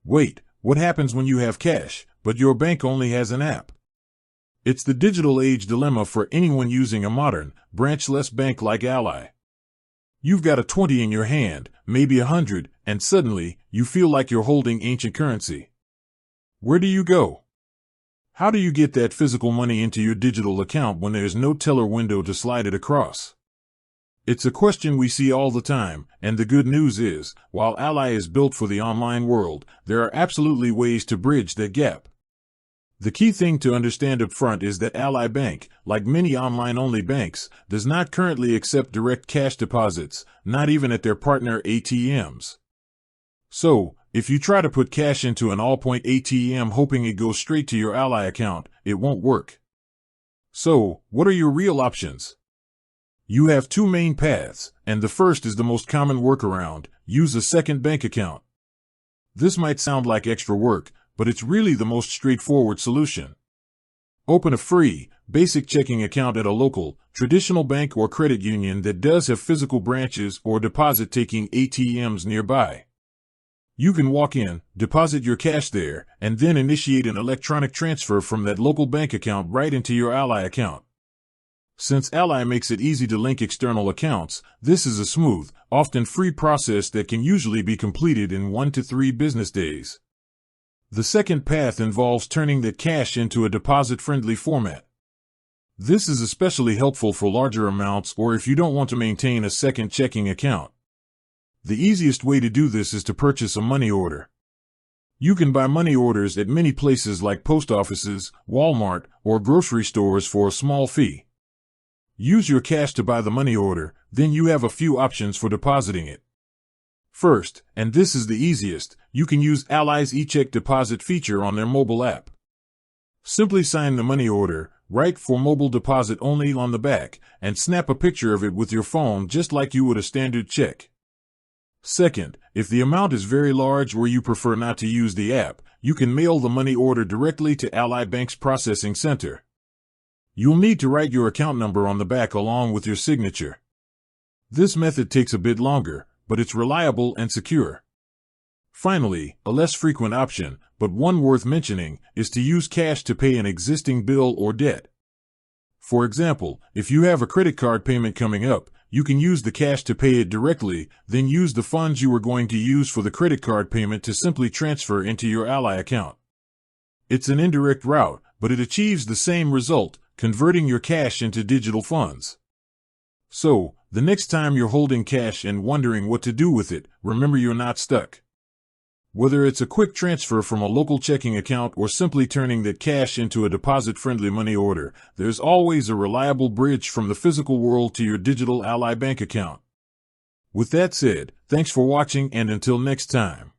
Wait, what happens when you have cash, but your bank only has an app? It's the digital age dilemma for anyone using a modern, branchless bank like Ally. You've got a 20 in your hand, maybe 100, and suddenly, you feel like you're holding ancient currency. Where do you go? How do you get that physical money into your digital account when there's no teller window to slide it across? It's a question we see all the time, and the good news is, while Ally is built for the online world, there are absolutely ways to bridge that gap. The key thing to understand up front is that Ally Bank, like many online-only banks, does not currently accept direct cash deposits, not even at their partner ATMs. So, if you try to put cash into an Allpoint ATM hoping it goes straight to your Ally account, it won't work. So, what are your real options? You have two main paths, and the first is the most common workaround: use a second bank account. This might sound like extra work, but it's really the most straightforward solution. Open a free, basic checking account at a local, traditional bank or credit union that does have physical branches or deposit-taking ATMs nearby. You can walk in, deposit your cash there, and then initiate an electronic transfer from that local bank account right into your Ally account. Since Ally makes it easy to link external accounts, this is a smooth, often free process that can usually be completed in 1 to 3 business days. The second path involves turning that cash into a deposit-friendly format. This is especially helpful for larger amounts or if you don't want to maintain a second checking account. The easiest way to do this is to purchase a money order. You can buy money orders at many places like post offices, Walmart, or grocery stores for a small fee. Use your cash to buy the money order, then you have a few options for depositing it. First, and this is the easiest, you can use Ally's eCheck deposit feature on their mobile app. Simply sign the money order, write "for mobile deposit only" on the back, and snap a picture of it with your phone just like you would a standard check. Second, if the amount is very large or you prefer not to use the app, you can mail the money order directly to Ally Bank's processing center. You'll need to write your account number on the back along with your signature. This method takes a bit longer, but it's reliable and secure. Finally, a less frequent option, but one worth mentioning, is to use cash to pay an existing bill or debt. For example, if you have a credit card payment coming up, you can use the cash to pay it directly, then use the funds you were going to use for the credit card payment to simply transfer into your Ally account. It's an indirect route, but it achieves the same result, converting your cash into digital funds. So, the next time you're holding cash and wondering what to do with it, remember you're not stuck. Whether it's a quick transfer from a local checking account or simply turning that cash into a deposit-friendly money order, there's always a reliable bridge from the physical world to your digital Ally Bank account. With that said, thanks for watching and until next time.